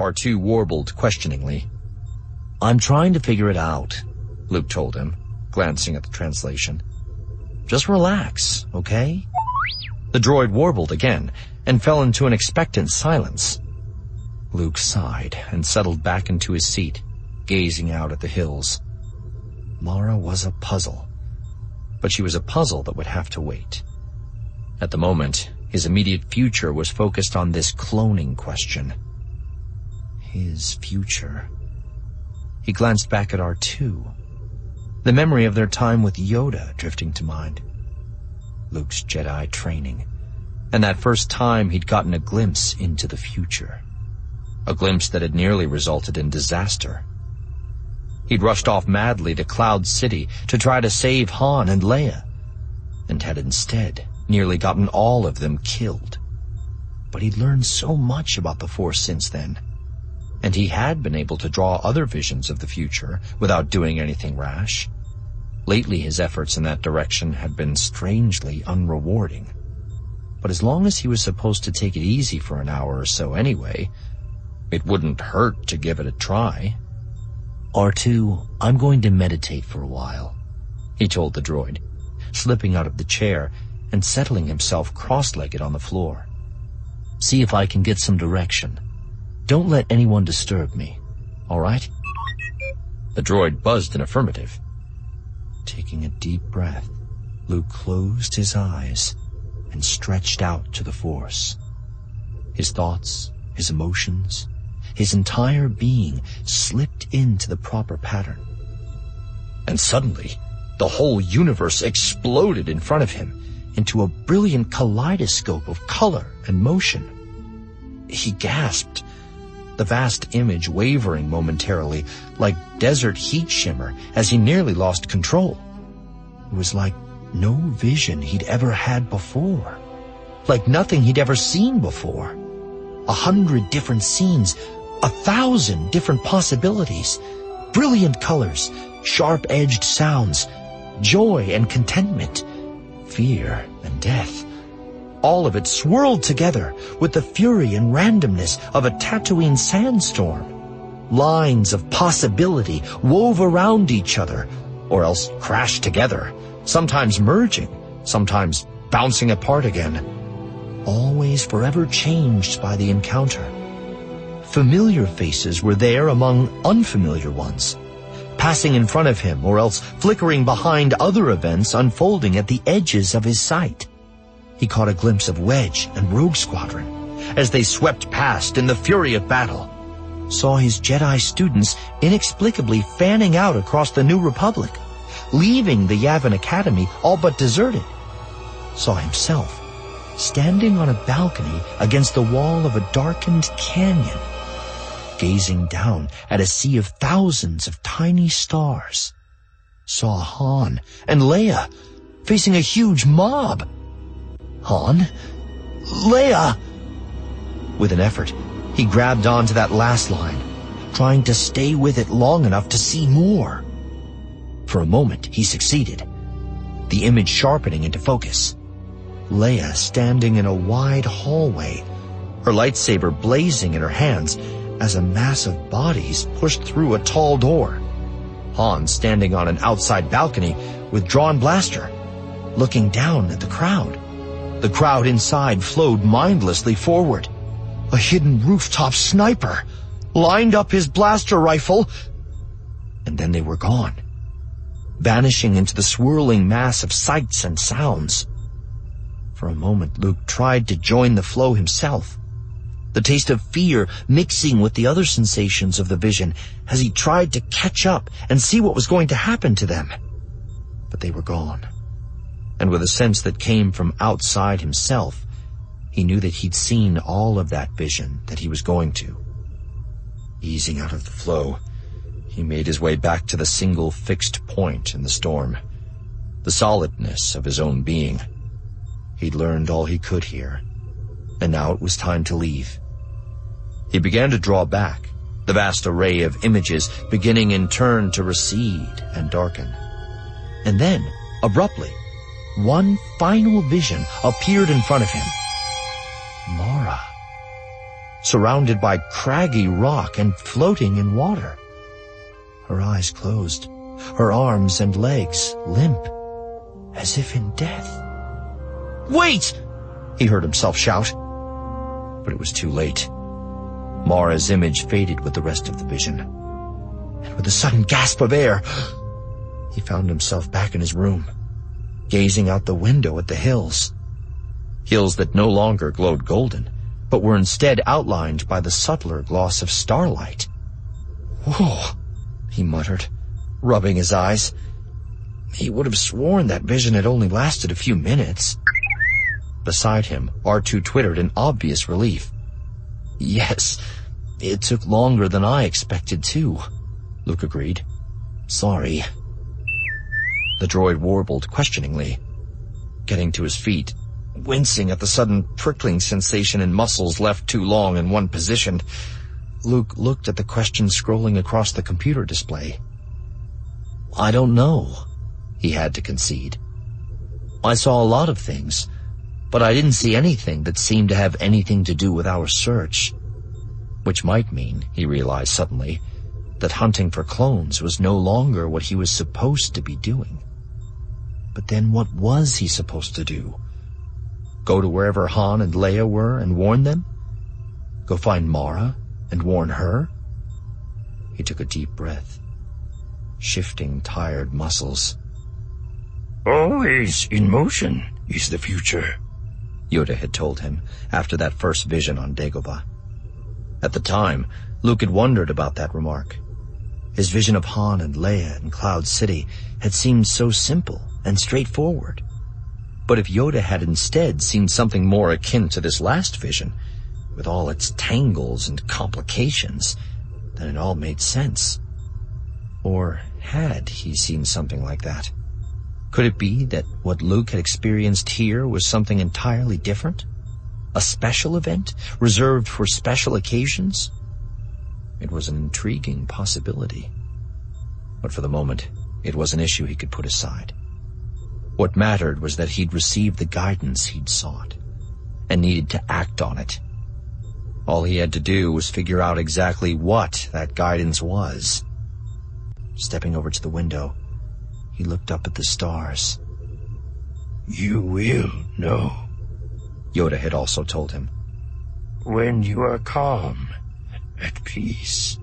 R2 warbled questioningly. I'm trying to figure it out, Luke told him, glancing at the translation. Just relax, okay? The droid warbled again and fell into an expectant silence. Luke sighed and settled back into his seat, gazing out at the hills. Mara was a puzzle, but she was a puzzle that would have to wait. At the moment, his immediate future was focused on this cloning question. His future. He glanced back at R2, the memory of their time with Yoda drifting to mind. Luke's Jedi training, and that first time he'd gotten a glimpse into the future. A glimpse that had nearly resulted in disaster. He'd rushed off madly to Cloud City to try to save Han and Leia, and had instead nearly gotten all of them killed. But he'd learned so much about the Force since then, and he had been able to draw other visions of the future without doing anything rash. Lately, his efforts in that direction had been strangely unrewarding. But as long as he was supposed to take it easy for an hour or so anyway, it wouldn't hurt to give it a try. R2, I'm going to meditate for a while, he told the droid, slipping out of the chair and settling himself cross-legged on the floor. See if I can get some direction. Don't let anyone disturb me, all right? The droid buzzed in affirmative. Taking a deep breath, Luke closed his eyes and stretched out to the Force. His thoughts, his emotions, his entire being slipped into the proper pattern. And suddenly, the whole universe exploded in front of him into a brilliant kaleidoscope of color and motion. He gasped, the vast image wavering momentarily like desert heat shimmer as he nearly lost control. It was like no vision he'd ever had before, like nothing he'd ever seen before. 100 different scenes, 1,000 different possibilities, brilliant colors, sharp-edged sounds, joy and contentment, fear and death. All of it swirled together with the fury and randomness of a Tatooine sandstorm. Lines of possibility wove around each other, or else crashed together, sometimes merging, sometimes bouncing apart again. Always forever changed by the encounter. Familiar faces were there among unfamiliar ones, passing in front of him or else flickering behind other events unfolding at the edges of his sight. He caught a glimpse of Wedge and Rogue Squadron as they swept past in the fury of battle, saw his Jedi students inexplicably fanning out across the New Republic, leaving the Yavin Academy all but deserted, saw himself standing on a balcony against the wall of a darkened canyon, gazing down at a sea of thousands of tiny stars, saw Han and Leia facing a huge mob. Han? Leia! With an effort, he grabbed onto that last line, trying to stay with it long enough to see more. For a moment, he succeeded, the image sharpening into focus. Leia standing in a wide hallway, her lightsaber blazing in her hands as a mass of bodies pushed through a tall door. Han standing on an outside balcony with drawn blaster, looking down at the crowd. The crowd inside flowed mindlessly forward. A hidden rooftop sniper lined up his blaster rifle, and then they were gone, vanishing into the swirling mass of sights and sounds. For a moment, Luke tried to join the flow himself, the taste of fear mixing with the other sensations of the vision as he tried to catch up and see what was going to happen to them. But they were gone, and with a sense that came from outside himself, he knew that he'd seen all of that vision that he was going to. Easing out of the flow, he made his way back to the single fixed point in the storm, the solidness of his own being. He'd learned all he could here, and now it was time to leave. He began to draw back, the vast array of images beginning in turn to recede and darken. And then, abruptly, one final vision appeared in front of him. Mara. surrounded by craggy rock and floating in water. Her eyes closed, her arms and legs limp, as if in death. "Wait!" he heard himself shout. But it was too late. Mara's image faded with the rest of the vision. And with a sudden gasp of air, he found himself back in his room, gazing out the window at the hills. Hills that no longer glowed golden, but were instead outlined by the subtler gloss of starlight. "Whoa," he muttered, rubbing his eyes. He would have sworn that vision had only lasted a few minutes. Beside him, R2 twittered in obvious relief. "Yes, it took longer than I expected, too," Luke agreed. "Sorry." The droid warbled questioningly, getting to his feet, wincing at the sudden prickling sensation in muscles left too long in one position. Luke looked at the question scrolling across the computer display. "I don't know," he had to concede. "I saw a lot of things, but I didn't see anything that seemed to have anything to do with our search." Which might mean, he realized suddenly, that hunting for clones was no longer what he was supposed to be doing. But then what was he supposed to do? Go to wherever Han and Leia were and warn them? Go find Mara and warn her? He took a deep breath, shifting tired muscles. "Always in motion is the future," Yoda had told him after that first vision on Dagobah. At the time, Luke had wondered about that remark. His vision of Han and Leia in Cloud City had seemed so simple and straightforward. But if Yoda had instead seen something more akin to this last vision, with all its tangles and complications, then it all made sense. Or had he seen something like that? Could it be that what Luke had experienced here was something entirely different? A special event, reserved for special occasions? It was an intriguing possibility. But for the moment, it was an issue he could put aside. What mattered was that he'd received the guidance he'd sought, and needed to act on it. All he had to do was figure out exactly what that guidance was. Stepping over to the window, he looked up at the stars. "You will know," Yoda had also told him. "when you are calm, at peace."